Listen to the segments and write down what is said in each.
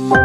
Hi,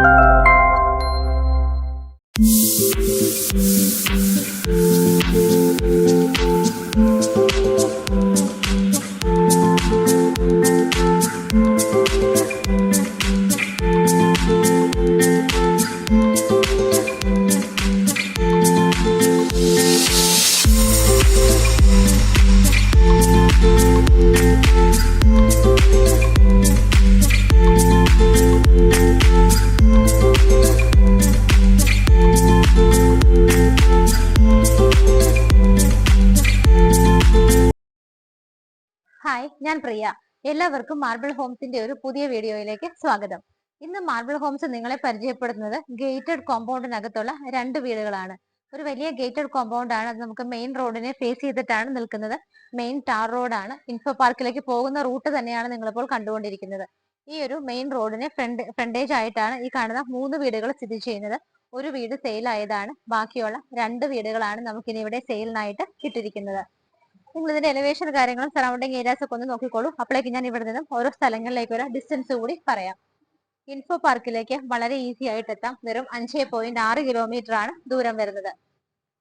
ഞാൻ പ്രിയ. എല്ലാവർക്കും marble ഹോംസിന്റെ ഒരു പുതിയ വീഡിയോയിലേക്ക് സ്വാഗതം. ഇന്ന് മാർബിൾ ഹോംസ് നിങ്ങളെ പരിചയപ്പെടുത്തുന്നത് ഗേറ്റഡ് കോമ്പൗണ്ടിനകത്തുള്ള രണ്ട് വീടുകളാണ്. ഒരു വലിയ ഗേറ്റഡ് കോമ്പൗണ്ട് ആണ്. അത് നമുക്ക് മെയിൻ റോഡിനെ ഫേസ് ചെയ്തിട്ടാണ് നിൽക്കുന്നത്. മെയിൻ ടാർ റോഡാണ്. ഇൻഫോ പാർക്കിലേക്ക് പോകുന്ന റൂട്ട് തന്നെയാണ് നിങ്ങളിപ്പോൾ കണ്ടുകൊണ്ടിരിക്കുന്നത്. ഈ ഒരു മെയിൻ റോഡിന് ഫ്രണ്ടേജ് ആയിട്ടാണ് ഈ കാണുന്ന 3 വീടുകൾ സ്ഥിതി ചെയ്യുന്നത്. ഒരു വീട് സെയിൽ ആയതാണ്. ബാക്കിയുള്ള 2 വീടുകളാണ് നമുക്കിനി ഇവിടെ സെയിലിനായിട്ട് ഇട്ടിരിക്കുന്നത്. നിങ്ങൾ ഇതിന്റെ എലിവേഷൻ കാര്യങ്ങളും സറൗണ്ടിങ് ഏരിയാസ് ഒക്കെ ഒന്ന് നോക്കിക്കോളൂ. അപ്പോഴേക്ക് ഞാൻ ഇവിടെ നിന്നും ഓരോ സ്ഥലങ്ങളിലേക്ക് ഒരു ഡിസ്റ്റൻസ് കൂടി പറയാം. ഇൻഫോ പാർക്കിലേക്ക് വളരെ ഈസി ആയിട്ട് എത്താം. വെറും 5.6 കിലോമീറ്റർ ആണ് ദൂരം വരുന്നത്.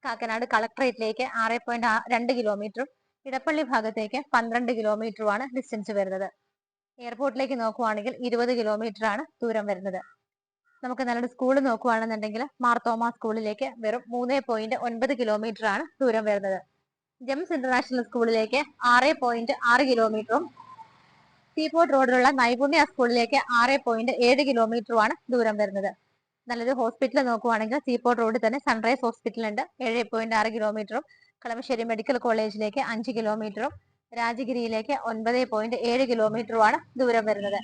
കാക്കനാട് കളക്ടറേറ്റിലേക്ക് 6.2 കിലോമീറ്ററും ഇടപ്പള്ളി ഭാഗത്തേക്ക് 12 കിലോമീറ്ററുമാണ് ഡിസ്റ്റൻസ് വരുന്നത്. എയർപോർട്ടിലേക്ക് നോക്കുവാണെങ്കിൽ 20 കിലോമീറ്റർ ആണ് ദൂരം വരുന്നത്. നമുക്ക് നല്ലൊരു സ്കൂൾ നോക്കുവാണെന്നുണ്ടെങ്കിൽ മാർത്തോമ സ്കൂളിലേക്ക് വെറും 3.9 കിലോമീറ്റർ ആണ് ദൂരം വരുന്നത്. ജെംസ് ഇന്റർനാഷണൽ സ്കൂളിലേക്ക് 6.6 കിലോമീറ്ററും സീപോർട്ട് റോഡിലുള്ള നൈപുണ്യ സ്കൂളിലേക്ക് 6.7 കിലോമീറ്ററുമാണ് ദൂരം വരുന്നത്. നല്ലൊരു ഹോസ്പിറ്റൽ നോക്കുവാണെങ്കിൽ സീപോർട്ട് റോഡിൽ തന്നെ സൺറൈസ് ഹോസ്പിറ്റൽ ഉണ്ട്. 7.6 കിലോമീറ്ററും കളമശ്ശേരി മെഡിക്കൽ കോളേജിലേക്ക് 5 കിലോമീറ്ററും രാജഗിരിയിലേക്ക് 9.7 കിലോമീറ്ററുമാണ് ദൂരം വരുന്നത്.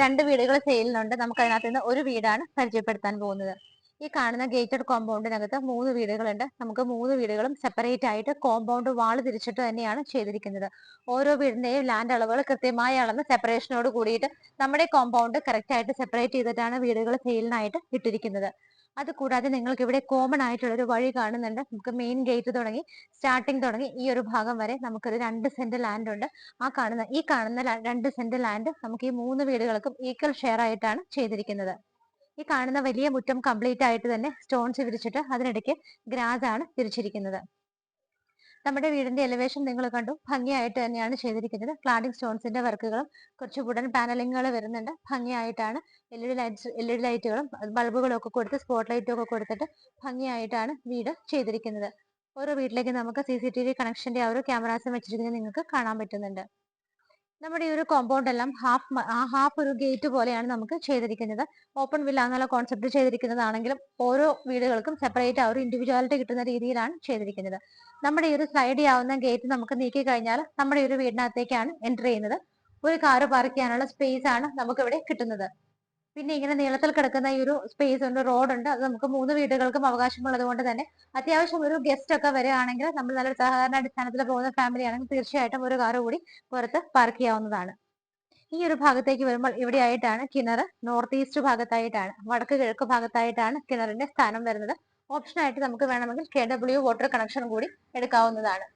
2 വീടുകൾ സെയിലിനുണ്ട്. നമുക്ക് അതിനകത്ത് നിന്ന് ഒരു വീടാണ് പരിചയപ്പെടുത്താൻ പോകുന്നത്. ഈ കാണുന്ന ഗേറ്റഡ് കോമ്പൗണ്ടിനകത്ത് 3 വീടുകളുണ്ട്. നമുക്ക് 3 വീടുകളും സെപ്പറേറ്റ് ആയിട്ട് കോമ്പൗണ്ട് വാൾ തിരിച്ചിട്ട് തന്നെയാണ് ചെയ്തിരിക്കുന്നത്. ഓരോ വീടിന്റെയും ലാൻഡ് അളവുകൾ കൃത്യമായി അളന്ന് സെപ്പറേഷനോട് കൂടിയിട്ട് നമ്മുടെ കോമ്പൗണ്ട് കറക്റ്റ് ആയിട്ട് സെപ്പറേറ്റ് ചെയ്തിട്ടാണ് വീടുകൾ സെയിലിനായിട്ട് ഇട്ടിരിക്കുന്നത്. അതുകൂടാതെ നിങ്ങൾക്ക് ഇവിടെ കോമൺ ആയിട്ടുള്ള ഒരു വഴി കാണുന്നുണ്ട്. നമുക്ക് മെയിൻ ഗേറ്റ് തുടങ്ങി സ്റ്റാർട്ടിങ് തുടങ്ങി ഈ ഒരു ഭാഗം വരെ നമുക്കൊരു 2 സെന്റ് ലാൻഡ് ഉണ്ട്. ഈ കാണുന്ന 2 സെന്റ് ലാൻഡ് നമുക്ക് ഈ 3 വീടുകൾക്കും ഈക്വൽ ഷെയർ ആയിട്ടാണ് ചെയ്തിരിക്കുന്നത്. ഈ കാണുന്ന വലിയ മുറ്റം കംപ്ലീറ്റ് ആയിട്ട് തന്നെ സ്റ്റോൺസ് വിരിച്ചിട്ട് അതിനിടയ്ക്ക് ഗ്രാസ് ആണ് തിരിച്ചിരിക്കുന്നത്. നമ്മുടെ വീടിന്റെ എലിവേഷൻ നിങ്ങൾ കണ്ടു. ഭംഗിയായിട്ട് തന്നെയാണ് ചെയ്തിരിക്കുന്നത്. ക്ലാഡിംഗ് സ്റ്റോൺസിന്റെ വർക്കുകളും കുറച്ച് വുഡൻ പാനലിങ്ങുകൾ വരുന്നുണ്ട്. ഭംഗിയായിട്ടാണ് എൽ ഇ ഡി ലൈറ്റുകളും ബൾബുകളും ഒക്കെ കൊടുത്ത് സ്പോട്ട് ലൈറ്റും ഒക്കെ കൊടുത്തിട്ട് ഭംഗിയായിട്ടാണ് വീട് ചെയ്തിരിക്കുന്നത്. ഓരോ വീട്ടിലേക്ക് നമുക്ക് CCTV കണക്ഷന്റെ ആ ഒരു ക്യാമറാസും വെച്ചിരിക്കുന്നത് നിങ്ങൾക്ക് കാണാൻ പറ്റുന്നുണ്ട്. നമ്മുടെ ഈ ഒരു കോമ്പൗണ്ട് എല്ലാം ഹാഫ് ഒരു ഗേറ്റ് പോലെയാണ് നമുക്ക് ചെയ്തിരിക്കുന്നത്. ഓപ്പൺ വില്ല എന്നുള്ള കോൺസെപ്റ്റ് ചെയ്തിരിക്കുന്നതാണെങ്കിലും ഓരോ വീടുകൾക്കും സെപ്പറേറ്റ് ആ ഒരു ഇൻഡിവിജ്വാലിറ്റി കിട്ടുന്ന രീതിയിലാണ് ചെയ്തിരിക്കുന്നത്. നമ്മുടെ ഈ ഒരു സ്ലൈഡ് ചെയ്യാവുന്ന ഗേറ്റ് നമുക്ക് നീക്കി കഴിഞ്ഞാൽ നമ്മുടെ ഈ ഒരു വീടിനകത്തേക്കാണ് എൻ്റർ ചെയ്യുന്നത്. ഒരു കാറ് പാർക്ക് ചെയ്യാനുള്ള സ്പേസ് ആണ് നമുക്ക് ഇവിടെ കിട്ടുന്നത്. പിന്നെ ഇങ്ങനെ നീളത്തിൽ കിടക്കുന്ന ഈ ഒരു സ്പേസ് ഉണ്ട്, റോഡ് ഉണ്ട്. അത് നമുക്ക് 3 വീടുകൾക്കും അവകാശമുള്ളത് കൊണ്ട് തന്നെ അത്യാവശ്യം ഒരു ഗസ്റ്റ് ഒക്കെ വരികയാണെങ്കിൽ നമ്മൾ നല്ലൊരു സഹകരണ അടിസ്ഥാനത്തിൽ പോകുന്ന ഫാമിലി ആണെങ്കിൽ തീർച്ചയായിട്ടും ഒരു കാറ് കൂടി പുറത്ത് പാർക്ക് ചെയ്യാവുന്നതാണ്. ഈ ഒരു ഭാഗത്തേക്ക് വരുമ്പോൾ ഇവിടെ ആയിട്ടാണ് കിണർ. നോർത്ത് ഈസ്റ്റ് ഭാഗത്തായിട്ടാണ്, വടക്ക് കിഴക്ക് ഭാഗത്തായിട്ടാണ് കിണറിന്റെ സ്ഥാനം വരുന്നത്. ഓപ്ഷനായിട്ട് നമുക്ക് വേണമെങ്കിൽ KW വാട്ടർ കണക്ഷൻ കൂടി എടുക്കാവുന്നതാണ്.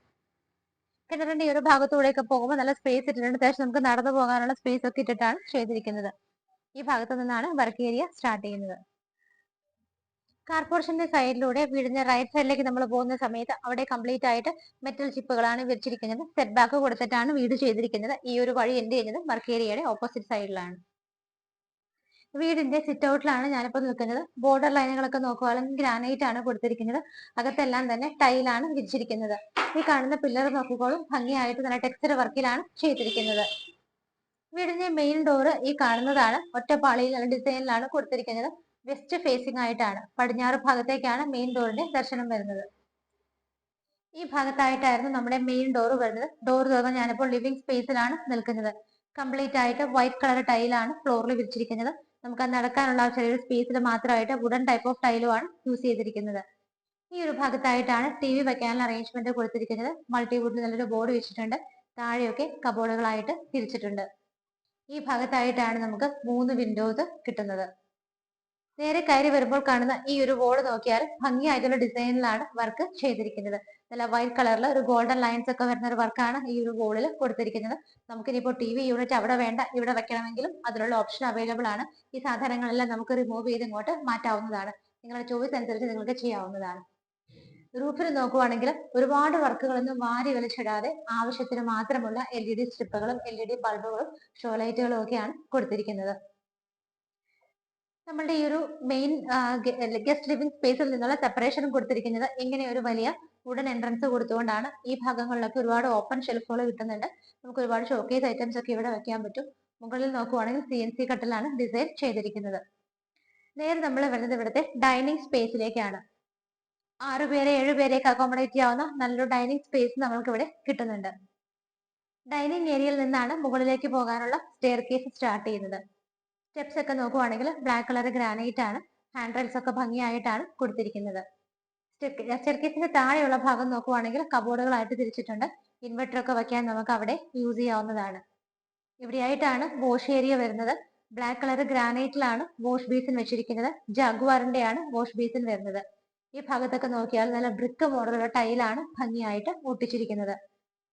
കിണറിന്റെ ഈ ഒരു ഭാഗത്തൂടെയൊക്കെ പോകുമ്പോൾ നല്ല സ്പേസ് ഇട്ടിട്ടുണ്ട്. അത്യാവശ്യം നമുക്ക് നടന്നു പോകാനുള്ള സ്പേസ് ഒക്കെ ഇട്ടിട്ടാണ് ചെയ്തിരിക്കുന്നത്. ഈ ഭാഗത്തു നിന്നാണ് വർക്ക് ഏരിയ സ്റ്റാർട്ട് ചെയ്യുന്നത്. കാർ പോർഷന്റെ സൈഡിലൂടെ വീടിന്റെ റൈറ്റ് സൈഡിലേക്ക് നമ്മൾ പോകുന്ന സമയത്ത് അവിടെ കംപ്ലീറ്റ് ആയിട്ട് മെറ്റൽ ചിപ്പുകളാണ് വെച്ചിരിക്കുന്നത്. സെറ്റ് ബാക്ക് കൊടുത്തിട്ടാണ് വീട് ചെയ്തിരിക്കുന്നത്. ഈ ഒരു വഴി എൻഡ് ചെയ്യുന്നത് വർക്ക് ഏരിയയുടെ ഓപ്പോസിറ്റ് സൈഡിലാണ്. വീടിന്റെ സിറ്റ് ഔട്ടിലാണ് ഞാനിപ്പോൾ നിൽക്കുന്നത്. ബോർഡർ ലൈനുകളൊക്കെ നോക്കുവാണെങ്കിൽ ഗ്രാനൈറ്റ് ആണ് കൊടുത്തിരിക്കുന്നത്. അകത്തെല്ലാം തന്നെ ടൈലാണ് വിരിച്ചിരിക്കുന്നത്. ഈ കാണുന്ന പില്ലർ നോക്കിക്കോളും. ഭംഗിയായിട്ട് നല്ല ടെക്സ്ചർ വർക്കിലാണ് ചെയ്തിരിക്കുന്നത്. വീടിന്റെ മെയിൻ ഡോറ് ഈ കാണുന്നതാണ്. ഒറ്റപ്പാളിയിൽ നല്ല ഡിസൈനിലാണ് കൊടുത്തിരിക്കുന്നത്. വെസ്റ്റ് ഫേസിംഗ് ആയിട്ടാണ്, പടിഞ്ഞാറ് ഭാഗത്തേക്കാണ് മെയിൻ ഡോറിന്റെ ദർശനം വരുന്നത്. ഈ ഭാഗത്തായിട്ടായിരുന്നു നമ്മുടെ മെയിൻ ഡോർ വരുന്നത്. ഡോർ തുറന്ന് ഞാനിപ്പോൾ ലിവിംഗ് സ്പേസിലാണ് നിൽക്കുന്നത്. കംപ്ലീറ്റ് ആയിട്ട് വൈറ്റ് കളർ ടൈലാണ് ഫ്ലോറിൽ വിരിച്ചിരിക്കുന്നത്. നമുക്ക് നടക്കാനുള്ള ചെറിയൊരു സ്പേസിൽ മാത്രമായിട്ട് വുഡൻ ടൈപ്പ് ഓഫ് ടൈലുമാണ് യൂസ് ചെയ്തിരിക്കുന്നത്. ഈ ഒരു ഭാഗത്തായിട്ടാണ് TV വെക്കാനുള്ള അറേഞ്ച്മെന്റ് കൊടുത്തിരിക്കുന്നത്. മൾട്ടിവുഡിൽ നല്ലൊരു ബോർഡ് വെച്ചിട്ടുണ്ട്. താഴെയൊക്കെ കബോർഡുകളായിട്ട് തിരിച്ചിട്ടുണ്ട്. ഈ ഭാഗത്തായിട്ടാണ് നമുക്ക് 3 വിൻഡോസ് കിട്ടുന്നത്. നേരെ കയറി വരുമ്പോൾ കാണുന്ന ഈ ഒരു വോള് നോക്കിയാൽ ഭംഗിയായിട്ടുള്ള ഡിസൈനിലാണ് വർക്ക് ചെയ്തിരിക്കുന്നത്. നല്ല വൈറ്റ് കളറിൽ ഒരു ഗോൾഡൻ ലൈൻസ് ഒക്കെ വരുന്ന ഒരു വർക്കാണ് ഈ ഒരു വോളിൽ കൊടുത്തിരിക്കുന്നത്. നമുക്കിനിപ്പോൾ ടി വി യൂണിറ്റ് അവിടെ വേണ്ട, ഇവിടെ വെക്കണമെങ്കിലും അതിനുള്ള ഓപ്ഷൻ അവൈലബിൾ ആണ്. ഈ സാധനങ്ങളെല്ലാം നമുക്ക് റിമൂവ് ചെയ്ത് ഇങ്ങോട്ട് മാറ്റാവുന്നതാണ്. നിങ്ങളുടെ ചോയ്സ് അനുസരിച്ച് നിങ്ങൾക്ക് ചെയ്യാവുന്നതാണ്. റൂഫിൽ നോക്കുവാണെങ്കിൽ ഒരുപാട് വർക്കുകളൊന്നും വാരി വലിച്ചിടാതെ ആവശ്യത്തിന് മാത്രമുള്ള LED സ്ട്രിപ്പുകളും LED ബൾബുകളും ഷോ ലൈറ്റുകളും ഒക്കെയാണ് കൊടുത്തിരിക്കുന്നത്. നമ്മളുടെ ഈ ഒരു മെയിൻ ഗസ്റ്റ് ലിവിംഗ് സ്പേസിൽ നിന്നുള്ള സെപ്പറേഷനും കൊടുത്തിരിക്കുന്നത് ഇങ്ങനെ ഒരു വലിയ വുഡൻ എൻട്രൻസ് കൊടുത്തുകൊണ്ടാണ്. ഈ ഭാഗങ്ങളിലൊക്കെ ഒരുപാട് ഓപ്പൺ ഷെൽഫുകൾ കിട്ടുന്നുണ്ട്. നമുക്ക് ഒരുപാട് ഷോക്കേസ് ഐറ്റംസ് ഒക്കെ ഇവിടെ വെക്കാൻ പറ്റും. മുകളിൽ നോക്കുവാണെങ്കിൽ CNC കട്ടിലാണ് ഡിസൈൻ ചെയ്തിരിക്കുന്നത്. നേരെ നമ്മൾ വരുന്നത് ഇവിടുത്തെ ഡൈനിങ് സ്പേസിലേക്കാണ്. 6 പേരെ 7 പേരെയൊക്കെ അക്കോമഡേറ്റ് ചെയ്യാവുന്ന നല്ലൊരു ഡൈനിങ് സ്പേസ് നമ്മൾക്ക് ഇവിടെ കിട്ടുന്നുണ്ട്. ഡൈനിങ് ഏരിയയിൽ നിന്നാണ് മുകളിലേക്ക് പോകാനുള്ള സ്റ്റെയർ കേസ് സ്റ്റാർട്ട് ചെയ്യുന്നത്. സ്റ്റെപ്സ് ഒക്കെ നോക്കുവാണെങ്കിൽ ബ്ലാക്ക് കളർ ഗ്രാനൈറ്റ് ആണ്. ഹാൻഡ് റെയിൽസ് ഒക്കെ ഭംഗിയായിട്ടാണ് കൊടുത്തിരിക്കുന്നത്. സ്റ്റെയർ കേസിന്റെ താഴെയുള്ള ഭാഗം നോക്കുവാണെങ്കിൽ കബോർഡുകളായിട്ട് തിരിച്ചിട്ടുണ്ട്. ഇൻവെർട്ടർ ഒക്കെ വയ്ക്കാൻ നമുക്ക് അവിടെ യൂസ് ചെയ്യാവുന്നതാണ്. ഇവിടെയായിട്ടാണ് വാഷ് ഏരിയ വരുന്നത്. ബ്ലാക്ക് കളർ ഗ്രാനൈറ്റിലാണ് വാഷ് ബേസിൻ വെച്ചിരിക്കുന്നത്. ജാഗ്വാറിന്റെയാണ് വാഷ് ബേസിൻ വരുന്നത്. ഈ ഭാഗത്തൊക്കെ നോക്കിയാൽ നല്ല ബ്രിക്ക് മോഡലുള്ള ടൈലാണ് ഭംഗിയായിട്ട് ഒട്ടിച്ചിരിക്കുന്നത്.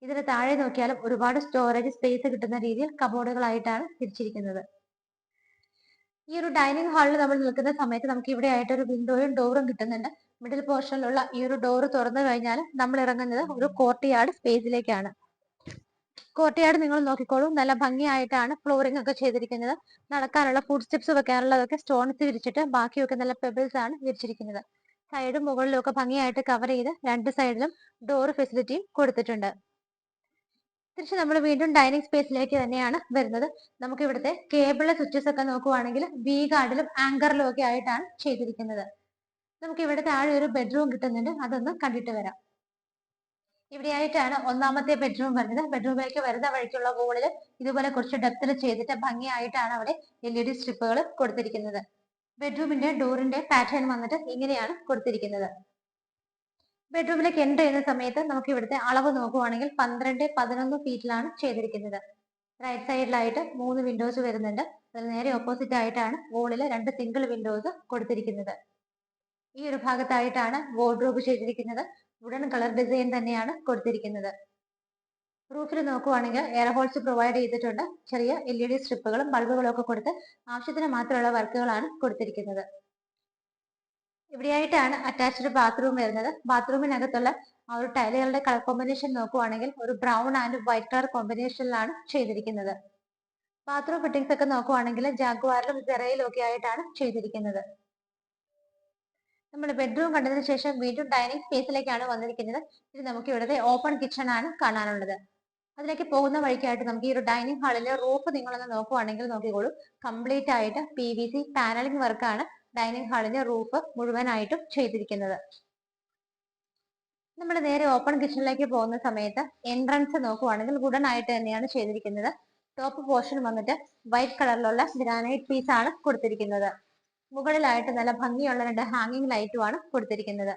ഇതിന് താഴെ നോക്കിയാലും ഒരുപാട് സ്റ്റോറേജ് സ്പേസ് കിട്ടുന്ന രീതിയിൽ കബോർഡുകളായിട്ടാണ് തിരിച്ചിരിക്കുന്നത്. ഈ ഒരു ഡൈനിങ് ഹാളിൽ നമ്മൾ നിൽക്കുന്ന സമയത്ത് നമുക്ക് ഇവിടെ ആയിട്ട് ഒരു വിൻഡോയും ഡോറും കിട്ടുന്നുണ്ട്. മിഡിൽ പോർഷനിലുള്ള ഈ ഒരു ഡോർ തുറന്നു കഴിഞ്ഞാൽ നമ്മൾ ഇറങ്ങുന്നത് ഒരു കോർട്ട്യാർഡ് സ്പേസിലേക്കാണ്. കോർട്ട്യാർഡ് നിങ്ങൾ നോക്കിക്കോളൂ, നല്ല ഭംഗിയായിട്ടാണ് ഫ്ലോറിംഗ് ഒക്കെ ചെയ്തിരിക്കുന്നത്. നടക്കാനുള്ള ഫുഡ് സ്റ്റെപ്സ് വെക്കാനുള്ളതൊക്കെ സ്റ്റോൺസ് വിരിച്ചിട്ട് ബാക്കിയൊക്കെ നല്ല പെബിൾസ് ആണ് വിരിച്ചിരിക്കുന്നത്. സൈഡും മുകളിലും ഒക്കെ ഭംഗിയായിട്ട് കവർ ചെയ്ത് രണ്ട് സൈഡിലും ഡോർ ഫെസിലിറ്റിയും കൊടുത്തിട്ടുണ്ട്. തിരിച്ച് നമ്മൾ വീണ്ടും ഡൈനിങ് സ്പേസിലേക്ക് തന്നെയാണ് വരുന്നത്. നമുക്ക് ഇവിടുത്തെ കേബിള് സ്വിച്ചസ് ഒക്കെ നോക്കുവാണെങ്കിൽ വി ഗാർഡിലും ആങ്കറിലും ഒക്കെ ആയിട്ടാണ് ചെയ്തിരിക്കുന്നത്. നമുക്ക് ഇവിടെ താഴെ ഒരു ബെഡ്റൂം കിട്ടുന്നുണ്ട്, അതൊന്ന് കണ്ടിട്ട് വരാം. ഇവിടെയായിട്ടാണ് ഒന്നാമത്തെ ബെഡ്റൂം വരുന്നത്. ബെഡ്റൂമിലേക്ക് വരുന്ന വഴിക്കുള്ള വോളിൽ ഇതുപോലെ കുറച്ച് ഡെപ്തിൽ ചെയ്തിട്ട് ഭംഗിയായിട്ടാണ് അവിടെ LED സ്ട്രിപ്പുകൾ കൊടുത്തിരിക്കുന്നത്. ബെഡ്റൂമിന്റെ ഡോറിന്റെ പാറ്റേൺ വന്നിട്ട് ഇങ്ങനെയാണ് കൊടുത്തിരിക്കുന്നത്. ബെഡ്റൂമിലേക്ക് എൻ്റർ ചെയ്യുന്ന സമയത്ത് നമുക്ക് ഇവിടുത്തെ അളവ് നോക്കുവാണെങ്കിൽ 12-11 ഫീറ്റിലാണ് ചെയ്തിരിക്കുന്നത്. റൈറ്റ് സൈഡിലായിട്ട് 3 വിൻഡോസ് വരുന്നുണ്ട്. അതിന് നേരെ ഓപ്പോസിറ്റ് ആയിട്ടാണ് വോളിൽ 2 സിംഗിൾ വിൻഡോസ് കൊടുത്തിരിക്കുന്നത്. ഈ ഒരു ഭാഗത്തായിട്ടാണ് വാർഡ്രോബ് ചെയ്തിരിക്കുന്നത്. വുഡൻ കളർ ഡിസൈൻ തന്നെയാണ് കൊടുത്തിരിക്കുന്നത്. റൂഫിൽ നോക്കുവാണെങ്കിൽ എയർ ഹോൾസ് പ്രൊവൈഡ് ചെയ്തിട്ടുണ്ട്. ചെറിയ LED സ്ട്രിപ്പുകളും ബൾബുകളും ഒക്കെ കൊടുത്ത് ആവശ്യത്തിന് മാത്രമുള്ള വർക്കുകളാണ് കൊടുത്തിരിക്കുന്നത്. ഇവിടെയായിട്ടാണ് അറ്റാച്ച്ഡ് ബാത്റൂം വരുന്നത്. ബാത്റൂമിനകത്തുള്ള ആ ഒരു ടൈലുകളുടെ കളർ കോമ്പിനേഷൻ നോക്കുവാണെങ്കിൽ ഒരു ബ്രൗൺ ആൻഡ് വൈറ്റ് കളർ കോമ്പിനേഷനിലാണ് ചെയ്തിരിക്കുന്നത്. ബാത്റൂം ഫിറ്റിംഗ്സ് ഒക്കെ നോക്കുവാണെങ്കിൽ ജാഗ്വാറിലും സെറയിലും ഒക്കെ ആയിട്ടാണ് ചെയ്തിരിക്കുന്നത്. നമ്മൾ ബെഡ്റൂം കണ്ടതിന് ശേഷം വീണ്ടും ഡൈനിങ് സ്പേസിലേക്കാണ് വന്നിരിക്കുന്നത്. ഇത് നമുക്ക് ഇവിടുത്തെ ഓപ്പൺ കിച്ചൺ ആണ് കാണാനുള്ളത്. അതിലേക്ക് പോകുന്ന വഴിക്കായിട്ട് നമുക്ക് ഈ ഒരു ഡൈനിങ് ഹാളിലെ റൂഫ് നിങ്ങളൊന്ന് നോക്കുവാണെങ്കിൽ നോക്കിക്കോളൂ. കംപ്ലീറ്റ് ആയിട്ട് PVC പാനലിംഗ് വർക്കാണ് ഡൈനിങ് ഹാളിന്റെ റൂഫ് മുഴുവനായിട്ടും ചെയ്തിരിക്കുന്നത്. നമ്മൾ നേരെ ഓപ്പൺ കിച്ചണിലേക്ക് പോകുന്ന സമയത്ത് എൻട്രൻസ് നോക്കുവാണെങ്കിൽ വുഡൻ ആയിട്ട് തന്നെയാണ് ചെയ്തിരിക്കുന്നത്. ടോപ്പ് പോർഷൻ വന്നിട്ട് വൈറ്റ് കളറിലുള്ള ഗ്രാനൈറ്റ് പീസ് ആണ് കൊടുത്തിരിക്കുന്നത്. മുകളിലായിട്ട് നല്ല ഭംഗിയുള്ള 2 ഹാങ്ങിങ് ലൈറ്റുമാണ് കൊടുത്തിരിക്കുന്നത്.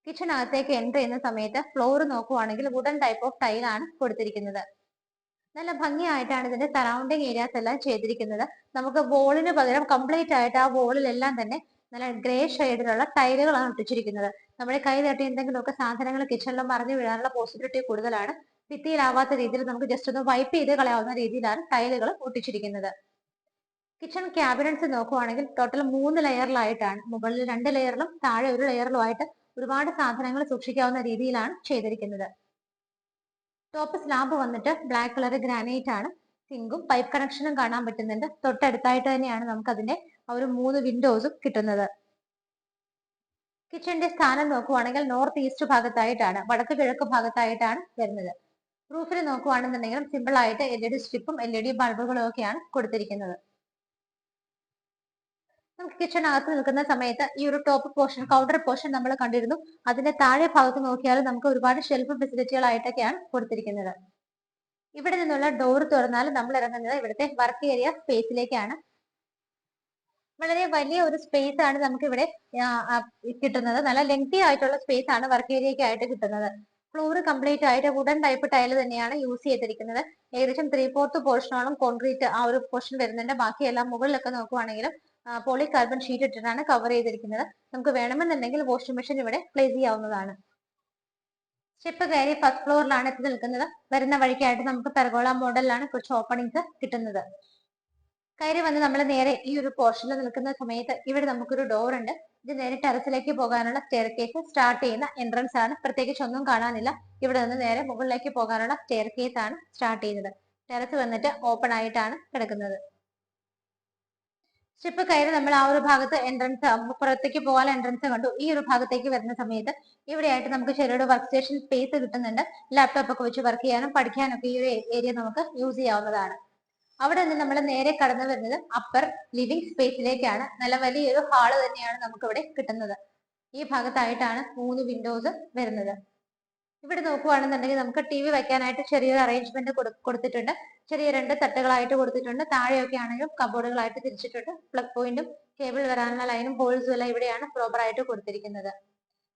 കിച്ചണകത്തേക്ക് എൻ്റർ ചെയ്യുന്ന സമയത്ത് ഫ്ലോർ നോക്കുവാണെങ്കിൽ വുഡൻ ടൈപ്പ് ഓഫ് ടൈലാണ് കൊടുത്തിരിക്കുന്നത്. നല്ല ഭംഗിയായിട്ടാണ് ഇതിന്റെ സറൗണ്ടിങ് ഏരിയാസ് എല്ലാം ചെയ്തിരിക്കുന്നത്. നമുക്ക് വോളിന് പകരം കംപ്ലീറ്റ് ആയിട്ട് ആ വോളിലെല്ലാം തന്നെ നല്ല ഗ്രേ ഷെയ്ഡിലുള്ള ടൈലുകളാണ് ഒട്ടിച്ചിരിക്കുന്നത്. നമ്മുടെ കൈ തട്ടി എന്തെങ്കിലുമൊക്കെ സാധനങ്ങൾ കിച്ചണിൽ മറിഞ്ഞു വീഴാനുള്ള പോസിബിലിറ്റി കൂടുതലാണ്. ഭിത്തിയിലാവാത്ത രീതിയിൽ നമുക്ക് ജസ്റ്റ് ഒന്ന് വൈപ്പ് ചെയ്ത് കളയാവുന്ന രീതിയിലാണ് ടൈലുകൾ ഒട്ടിച്ചിരിക്കുന്നത്. കിച്ചൺ ക്യാബിനറ്റ്സ് നോക്കുവാണെങ്കിൽ ടോട്ടൽ 3 ലെയറിലായിട്ടാണ്, മുകളിൽ 2 ലെയറിലും താഴെ 1 ലെയറിലുമായിട്ട് ഒരുപാട് സാധനങ്ങൾ സൂക്ഷിക്കാവുന്ന രീതിയിലാണ് ചെയ്തിരിക്കുന്നത്. ടോപ്പ് സ്ലാബ് വന്നിട്ട് ബ്ലാക്ക് കളർ ഗ്രാനൈറ്റ് ആണ്. സിങ്കും പൈപ്പ് കണക്ഷനും കാണാൻ പറ്റുന്നുണ്ട്. തൊട്ടടുത്തായിട്ട് തന്നെയാണ് നമുക്ക് അതിന്റെ ആ ഒരു 3 വിൻഡോസും കിട്ടുന്നത്. കിച്ചന്റെ സ്ഥാനം നോക്കുവാണെങ്കിൽ നോർത്ത് ഈസ്റ്റ് ഭാഗത്തായിട്ടാണ്, വടക്ക് കിഴക്ക് ഭാഗത്തായിട്ടാണ് വരുന്നത്. റൂഫിൽ നോക്കുവാണെന്നുണ്ടെങ്കിലും സിമ്പിൾ ആയിട്ട് LED സ്ട്രിപ്പും LED ബൾബുകളും ഒക്കെയാണ് കൊടുത്തിരിക്കുന്നത്. നമുക്ക് കിച്ചണകത്ത് നിൽക്കുന്ന സമയത്ത് ഈ ഒരു ടോപ്പ് പോർഷൻ കൗണ്ടർ പോർഷൻ നമ്മൾ കണ്ടിരുന്നു. അതിന്റെ താഴെ ഭാഗത്ത് നോക്കിയാൽ നമുക്ക് ഒരുപാട് ഷെൽഫ് ഫെസിലിറ്റികളായിട്ടൊക്കെയാണ് കൊടുത്തിരിക്കുന്നത്. ഇവിടെ നിന്നുള്ള ഡോർ തുറന്നാൽ നമ്മൾ ഇറങ്ങുന്നത് ഇവിടുത്തെ വർക്ക് ഏരിയ സ്പേസിലേക്കാണ്. വളരെ വലിയ ഒരു സ്പേസ് ആണ് നമുക്ക് ഇവിടെ കിട്ടുന്നത്. നല്ല ലെങ്തി ആയിട്ടുള്ള സ്പേസ് ആണ് വർക്ക് ഏരിയയ്ക്ക് ആയിട്ട് കിട്ടുന്നത്. ഫ്ലോർ കംപ്ലീറ്റ് ആയിട്ട് വുഡൻ ടൈപ്പ് ടൈൽ തന്നെയാണ് യൂസ് ചെയ്തിരിക്കുന്നത്. ഏകദേശം 3/4 പോർഷനോളം കോൺക്രീറ്റ് ആ ഒരു പോർഷൻ വരുന്നുണ്ട്. ബാക്കിയെല്ലാം മുകളിലൊക്കെ നോക്കുവാണെങ്കിലും പോളി കാർബൺ ഷീറ്റ് ഇട്ടിട്ടാണ് കവർ ചെയ്തിരിക്കുന്നത്. നമുക്ക് വേണമെന്നുണ്ടെങ്കിൽ വാഷിംഗ് മെഷീൻ ഇവിടെ പ്ലേസ് ചെയ്യാവുന്നതാണ്. സ്റ്റെപ്പ് കയറി ഫസ്റ്റ് ഫ്ലോറിലാണ് എത്തി നിൽക്കുന്നത്. വരുന്ന വഴിക്കായിട്ട് നമുക്ക് പെർഗോള മോഡലിലാണ് കുറച്ച് ഓപ്പണിങ്സ് കിട്ടുന്നത്. കയറി വന്ന് നമ്മൾ നേരെ ഈ ഒരു പോർഷനിൽ നിൽക്കുന്ന സമയത്ത് ഇവിടെ നമുക്കൊരു ഡോർ ഉണ്ട്. ഇത് നേരെ ടെറസിലേക്ക് പോകാനുള്ള സ്റ്റെയർ കേസ് സ്റ്റാർട്ട് ചെയ്യുന്ന എൻട്രൻസ് ആണ്. പ്രത്യേകിച്ച് ഒന്നും കാണാനില്ല. ഇവിടെ നിന്ന് നേരെ മുകളിലേക്ക് പോകാനുള്ള സ്റ്റെയർ കേസ് ആണ് സ്റ്റാർട്ട് ചെയ്യുന്നത്. ടെറസ് വന്നിട്ട് ഓപ്പൺ ആയിട്ടാണ് കിടക്കുന്നത്. സ്റ്റെപ്പ് കയറി നമ്മൾ ആ ഒരു ഭാഗത്ത് എൻട്രൻസ് പുറത്തേക്ക് പോകാനുള്ള എൻട്രൻസ് കണ്ടു. ഈ ഒരു ഭാഗത്തേക്ക് വരുന്ന സമയത്ത് ഇവിടെയായിട്ട് നമുക്ക് ചെറിയൊരു വർക്ക് സ്റ്റേഷൻ സ്പേസ് കിട്ടുന്നുണ്ട്. ലാപ്ടോപ്പ് ഒക്കെ വെച്ച് വർക്ക് ചെയ്യാനും പഠിക്കാനൊക്കെ ഈ ഒരു ഏരിയ നമുക്ക് യൂസ് ചെയ്യാവുന്നതാണ്. അവിടെ നിന്ന് നമ്മൾ നേരെ കടന്നു വരുന്നത് അപ്പർ ലിവിംഗ് സ്പേസിലേക്കാണ്. നല്ല വലിയൊരു ഹാള് തന്നെയാണ് നമുക്ക് ഇവിടെ കിട്ടുന്നത്. ഈ ഭാഗത്തായിട്ടാണ് 3 വിൻഡോസ് വരുന്നത്. ഇവിടെ നോക്കുവാണെന്നുണ്ടെങ്കിൽ നമുക്ക് ടി വി വെക്കാനായിട്ട് ചെറിയൊരു അറേഞ്ച്മെന്റ് കൊടുത്തിട്ടുണ്ട്. ചെറിയ 2 തട്ടുകളായിട്ട് കൊടുത്തിട്ടുണ്ട്. താഴെയൊക്കെ ആണെങ്കിലും കബോർഡുകളായിട്ട് തിരിച്ചിട്ടുണ്ട്. പ്ലഗ് പോയിന്റും കേബിൾ വരാനുള്ള ലൈനും ഹോൾസും എല്ലാം ഇവിടെയാണ് പ്രോപ്പർ ആയിട്ട് കൊടുത്തിരിക്കുന്നത്.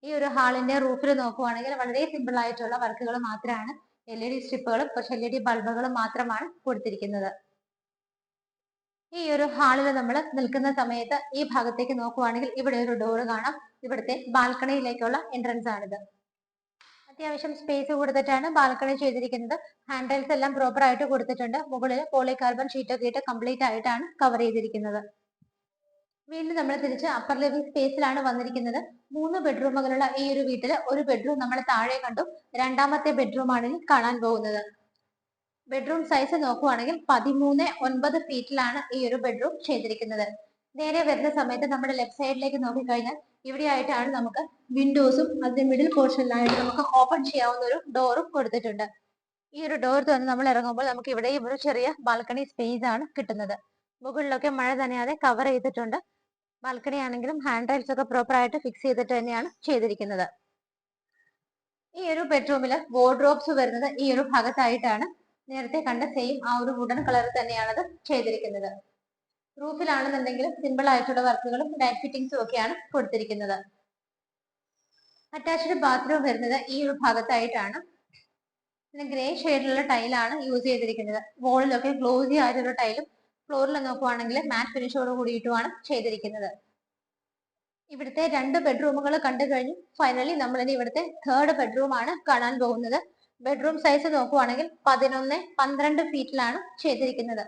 ഈ ഒരു ഹാളിന്റെ റൂഫിൽ നോക്കുവാണെങ്കിൽ വളരെ സിമ്പിൾ ആയിട്ടുള്ള വർക്കുകൾ മാത്രമാണ്. LED സ്ട്രിപ്പുകളും കുറച്ച് LED ബൾബുകളും മാത്രമാണ് കൊടുത്തിരിക്കുന്നത്. ഈ ഒരു ഹാളിൽ നമ്മൾ നിൽക്കുന്ന സമയത്ത് ഈ ഭാഗത്തേക്ക് നോക്കുവാണെങ്കിൽ ഇവിടെ ഒരു ഡോറ് കാണാം. ഇവിടുത്തെ ബാൽക്കണിയിലേക്കുള്ള എൻട്രൻസ് ആണിത്. അത്യാവശ്യം സ്പേസ് കൊടുത്തിട്ടാണ് ബാൽക്കണി ചെയ്തിരിക്കുന്നത്. ഹാൻഡ് റൈൽസ് എല്ലാം പ്രോപ്പർ ആയിട്ട് കൊടുത്തിട്ടുണ്ട്. മുകളിൽ പോളികാർബൺ ഷീറ്റ് ഒക്കെ ഇട്ട് കംപ്ലീറ്റ് ആയിട്ടാണ് കവർ ചെയ്തിരിക്കുന്നത്. വീണ്ടും നമ്മൾ തിരിച്ച് അപ്പർ ലിവിംഗ് സ്പേസിലാണ് വന്നിരിക്കുന്നത്. 3 ബെഡ്റൂമുകളുള്ള ഈ ഒരു വീട്ടിൽ ഒരു ബെഡ്റൂം നമ്മൾ താഴെ കണ്ടു. രണ്ടാമത്തെ ബെഡ്റൂം ആണ് ഇനി കാണാൻ പോകുന്നത്. ബെഡ്റൂം സൈസ് നോക്കുവാണെങ്കിൽ 13.9 ഫീറ്റിലാണ് ഈ ഒരു ബെഡ്റൂം ചെയ്തിരിക്കുന്നത്. നേരെ വരുന്ന സമയത്ത് നമ്മുടെ ലെഫ്റ്റ് സൈഡിലേക്ക് നോക്കിക്കഴിഞ്ഞാൽ ഇവിടെയായിട്ടാണ് നമുക്ക് വിൻഡോസും അതിന്റെ മിഡിൽ പോർഷനിലായിട്ട് നമുക്ക് ഓപ്പൺ ചെയ്യാവുന്ന ഒരു ഡോറും കൊടുത്തിട്ടുണ്ട്. ഈ ഒരു ഡോർ തന്നെ നമ്മൾ ഇറങ്ങുമ്പോൾ നമുക്ക് ഇവിടെയും ഒരു ചെറിയ ബാൽക്കണി സ്പേസ് ആണ് കിട്ടുന്നത്. മുകളിലൊക്കെ മഴ നനയാതെ കവർ ചെയ്തിട്ടുണ്ട്. ബാൽക്കണി ആണെങ്കിലും ഹാൻഡ് റൈൽസ് ഒക്കെ പ്രോപ്പർ ആയിട്ട് ഫിക്സ് ചെയ്തിട്ട് തന്നെയാണ് ചെയ്തിരിക്കുന്നത്. ഈ ഒരു ബെഡ്റൂമില് വാർഡ്രോബ്സ് വരുന്നത് ഈ ഒരു ഭാഗത്തായിട്ടാണ്. നേരത്തെ കണ്ട സെയിം ആ ഒരു വുഡൻ കളർ തന്നെയാണ് അത് ചെയ്തിരിക്കുന്നത്. റൂഫിലാണെന്നുണ്ടെങ്കിൽ സിമ്പിൾ ആയിട്ടുള്ള വർക്കുകളും ലൈറ്റ് ഫിറ്റിംഗ്സും ഒക്കെയാണ് കൊടുത്തിരിക്കുന്നത്. അറ്റാച്ച്ഡ് ബാത്റൂം വരുന്നത് ഈ ഒരു ഭാഗത്തായിട്ടാണ്. പിന്നെ ഗ്രേ ഷെയ്ഡിലുള്ള ടൈലാണ് യൂസ് ചെയ്തിരിക്കുന്നത്. വോളിലൊക്കെ ഗ്ലോസി ആയിട്ടുള്ള ടൈലും ഫ്ലോറിൽ നോക്കുവാണെങ്കിൽ മാറ്റ് ഫിനിഷോട് കൂടിയിട്ടുമാണ് ചെയ്തിരിക്കുന്നത്. ഇവിടുത്തെ 2 ബെഡ്റൂമുകൾ കണ്ടു കഴിഞ്ഞു. ഫൈനലി നമ്മൾ ഇനി ഇവിടുത്തെ 3rd ബെഡ്റൂം ആണ് കാണാൻ പോകുന്നത്. ബെഡ്റൂം സൈസ് നോക്കുവാണെങ്കിൽ 11-12 ഫീറ്റിലാണ് ചെയ്തിരിക്കുന്നത്.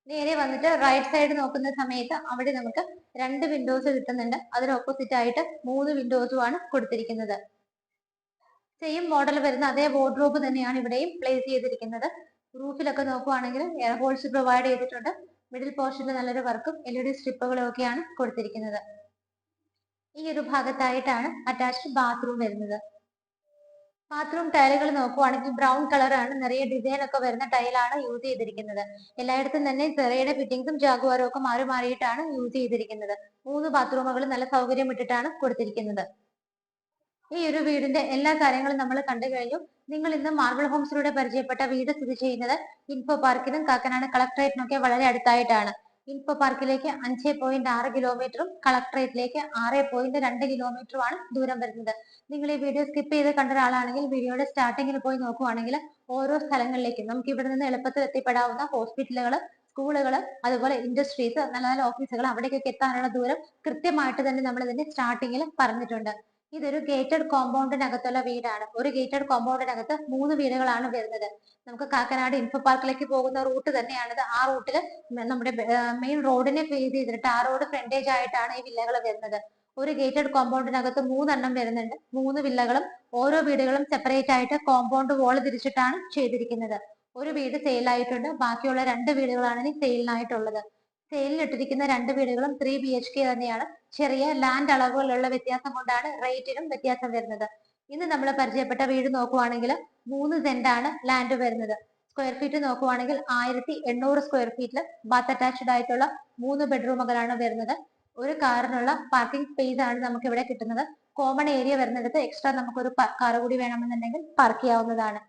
നേരെ വന്നിട്ട് റൈറ്റ് സൈഡ് നോക്കുന്ന സമയത്ത് അവിടെ നമുക്ക് 2 വിൻഡോസ് കിട്ടുന്നുണ്ട്. അതിന് ഓപ്പോസിറ്റ് ആയിട്ട് 3 വിൻഡോസുമാണ് കൊടുത്തിരിക്കുന്നത്. സെയിം മോഡൽ വരുന്ന അതേ വാർഡ്രോബ് തന്നെയാണ് ഇവിടെയും പ്ലേസ് ചെയ്തിരിക്കുന്നത്. റൂഫിലൊക്കെ നോക്കുവാണെങ്കിൽ എയർ ഹോൾസ് പ്രൊവൈഡ് ചെയ്തിട്ടുണ്ട്. മിഡിൽ പോർഷനിൽ നല്ലൊരു വർക്കും LED സ്ട്രിപ്പുകളും ഒക്കെയാണ് കൊടുത്തിരിക്കുന്നത്. ഈ ഒരു ഭാഗത്തായിട്ടാണ് അറ്റാച്ച്ഡ് ബാത്റൂം വരുന്നത്. ബാത്റൂം ടൈലുകൾ നോക്കുവാണെങ്കിൽ ബ്രൗൺ കളറാണ്. നിറയെ ഡിസൈൻ ഒക്കെ വരുന്ന ടൈലാണ് യൂസ് ചെയ്തിരിക്കുന്നത്. എല്ലായിടത്തും തന്നെ ചെറിയുടെ ഫിറ്റിംഗ്സും ജാഗുവാറും ഒക്കെ മാറി മാറിയിട്ടാണ് യൂസ് ചെയ്തിരിക്കുന്നത്. 3 ബാത്റൂമുകൾ നല്ല സൗകര്യം ഇട്ടിട്ടാണ് കൊടുത്തിരിക്കുന്നത്. ഈ ഒരു വീടിന്റെ എല്ലാ കാര്യങ്ങളും നമ്മൾ കണ്ടു കഴിഞ്ഞു. നിങ്ങൾ ഇന്ന് മാർബിൾ ഹോംസിലൂടെ പരിചയപ്പെട്ട വീട് സ്ഥിതി ചെയ്യുന്നത് ഇൻഫോ പാർക്കിനും കാക്കനാട് കളക്ടറേറ്റിനൊക്കെ വളരെ അടുത്തായിട്ടാണ്. ഇൻഫോ പാർക്കിലേക്ക് 5.6 കിലോമീറ്ററും കളക്ടറേറ്റിലേക്ക് 6.2 കിലോമീറ്ററുമാണ് ദൂരം വരുന്നത്. നിങ്ങൾ ഈ വീഡിയോ സ്കിപ്പ് ചെയ്ത് കണ്ട ഒരാളാണെങ്കിൽ വീഡിയോയുടെ സ്റ്റാർട്ടിങ്ങിൽ പോയി നോക്കുവാണെങ്കിൽ ഓരോ സ്ഥലങ്ങളിലേക്കും നമുക്ക് ഇവിടെ നിന്ന് എളുപ്പത്തിൽ എത്തിപ്പെടാവുന്ന ഹോസ്പിറ്റലുകൾ, സ്കൂളുകൾ, അതുപോലെ ഇൻഡസ്ട്രീസ്, നല്ല നല്ല ഓഫീസുകൾ, അവിടേക്കൊക്കെ എത്താനുള്ള ദൂരം കൃത്യമായിട്ട് തന്നെ നമ്മൾ ഇതിന്റെ സ്റ്റാർട്ടിങ്ങിൽ പറഞ്ഞിട്ടുണ്ട്. ഇതൊരു ഗേറ്റഡ് കോമ്പൗണ്ടിനകത്തുള്ള വീടാണ്. ഒരു ഗേറ്റഡ് കോമ്പൗണ്ടിനകത്ത് 3 വീടുകളാണ് വരുന്നത്. നമുക്ക് കാക്കനാട് ഇൻഫോ പാർക്കിലേക്ക് പോകുന്ന റൂട്ട് തന്നെയാണിത്. ആ റൂട്ടിൽ നമ്മുടെ മെയിൻ റോഡിനെ ഫേസ് ചെയ്തിട്ട് ആ റോഡ് ഫ്രണ്ടേജ് ആയിട്ടാണ് ഈ വില്ലകൾ വരുന്നത്. ഒരു ഗേറ്റഡ് കോമ്പൗണ്ടിനകത്ത് 3 എണ്ണം വരുന്നുണ്ട്. 3 വില്ലകളും ഓരോ വീടുകളും സെപ്പറേറ്റ് ആയിട്ട് കോമ്പൗണ്ട് വാൾ തിരിച്ചിട്ടാണ് ചെയ്തിരിക്കുന്നത്. ഒരു വീട് സെയിലായിട്ടുണ്ട്. ബാക്കിയുള്ള 2 വീടുകളാണ് ഇനി സെയിലിനായിട്ടുള്ളത്. സെയിലിനിട്ടിരിക്കുന്ന 2 വീടുകളും 3 BHK തന്നെയാണ്. ചെറിയ ലാൻഡ് അളവുകളിലുള്ള വ്യത്യാസം കൊണ്ടാണ് റേറ്റിനും വ്യത്യാസം വരുന്നത്. ഇന്ന് നമ്മൾ പരിചയപ്പെട്ട വീട് നോക്കുവാണെങ്കിൽ 3 സെന്റാണ് ലാൻഡ് വരുന്നത്. സ്ക്വയർ ഫീറ്റ് നോക്കുവാണെങ്കിൽ 1800 സ്ക്വയർ ഫീറ്റിൽ ബാത്ത് അറ്റാച്ച്ഡ് ആയിട്ടുള്ള 3 ബെഡ്റൂമുകളാണ് വരുന്നത്. ഒരു കാറിനുള്ള പാർക്കിംഗ് സ്പേസ് ആണ് നമുക്ക് ഇവിടെ കിട്ടുന്നത്. കോമൺ ഏരിയ വരുന്നിടത്ത് എക്സ്ട്രാ നമുക്കൊരു കാർ കൂടി വേണമെന്നുണ്ടെങ്കിൽ പാർക്ക് ചെയ്യാവുന്നതാണ്.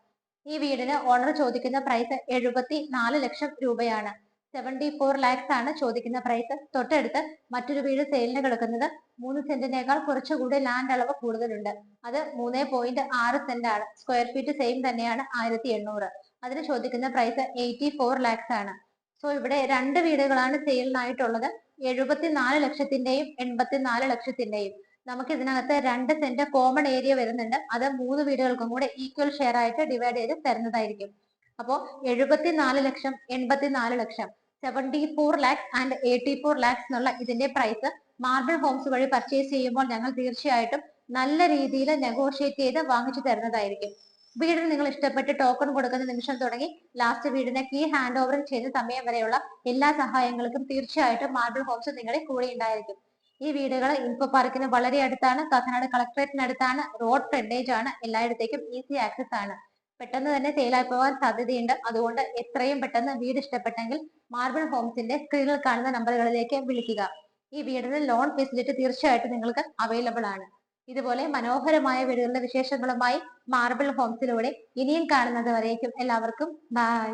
ഈ വീടിന് ഓണർ ചോദിക്കുന്ന പ്രൈസ് 74 ലക്ഷം രൂപയാണ്. 74 lakhs ആണ് ചോദിക്കുന്ന പ്രൈസ്. തൊട്ടടുത്ത് മറ്റൊരു വീട് സെയിലിന് കിടക്കുന്നത് 3 സെന്റിനേക്കാൾ കുറച്ചുകൂടി ലാൻഡ് അളവ് കൂടുതലുണ്ട്. അത് 3.6 സെന്റ് ആണ്. സ്ക്വയർ ഫീറ്റ് സെയിം തന്നെയാണ് 1800. അതിന് ചോദിക്കുന്ന പ്രൈസ് 84 lakhs ആണ്. സോ ഇവിടെ 2 വീടുകളാണ് സെയിലിനായിട്ടുള്ളത്. 74 ലക്ഷത്തിന്റെയും 84 ലക്ഷത്തിന്റെയും. നമുക്ക് ഇതിനകത്ത് 2 സെന്റ് കോമൺ ഏരിയ വരുന്നുണ്ട്. അത് 3 വീടുകൾക്കും കൂടെ ഈക്വൽ ഷെയർ ആയിട്ട് ഡിവൈഡ് ചെയ്ത് തരുന്നതായിരിക്കും. അപ്പോൾ 74 ലക്ഷം, 84 ലക്ഷം, 74 lakhs ആൻഡ് 84 lakhs എന്നുള്ള ഇതിന്റെ പ്രൈസ് മാർബിൾ ഹോംസ് വഴി പർച്ചേസ് ചെയ്യുമ്പോൾ ഞങ്ങൾ തീർച്ചയായിട്ടും നല്ല രീതിയിൽ നെഗോഷിയേറ്റ് ചെയ്ത് വാങ്ങിച്ചു തരുന്നതായിരിക്കും. വീടിന് നിങ്ങൾ ഇഷ്ടപ്പെട്ട് ടോക്കൺ കൊടുക്കുന്ന നിമിഷം തുടങ്ങി ലാസ്റ്റ് വീടിനെ കീ ഹാൻഡ് ഓവർ ചെയ്യുന്ന സമയം വരെയുള്ള എല്ലാ സഹായങ്ങൾക്കും തീർച്ചയായിട്ടും മാർബിൾ ഹോംസ് നിങ്ങളുടെ കൂടെ ഉണ്ടായിരിക്കും. ഈ വീടുകൾ ഇൻഫോ പാർക്കിന് വളരെ അടുത്താണ്, കാക്കനാട് കളക്ടറേറ്റിന് അടുത്താണ്, റോഡ് ഫ്രണ്ടേജ് ആണ്, എല്ലായിടത്തേക്കും ഈസി ആക്സസ് ആണ്. പെട്ടെന്ന് തന്നെ സെയിലായി പോകാൻ സാധ്യതയുണ്ട്. അതുകൊണ്ട് എത്രയും പെട്ടെന്ന് വീട് ഇഷ്ടപ്പെട്ടെങ്കിൽ മാർബിൾ ഹോംസിന്റെ സ്ക്രീനിൽ കാണുന്ന നമ്പറുകളിലേക്ക് വിളിക്കുക. ഈ വീടിന് ലോൺ ഫെസിലിറ്റി തീർച്ചയായിട്ടും നിങ്ങൾക്ക് അവൈലബിൾ ആണ്. ഇതുപോലെ മനോഹരമായ വീടുകളുടെ വിശേഷങ്ങളുമായി മാർബിൾ ഹോംസിലൂടെ ഇനിയും കാണുന്നത് വരേക്കും എല്ലാവർക്കും ബൈ.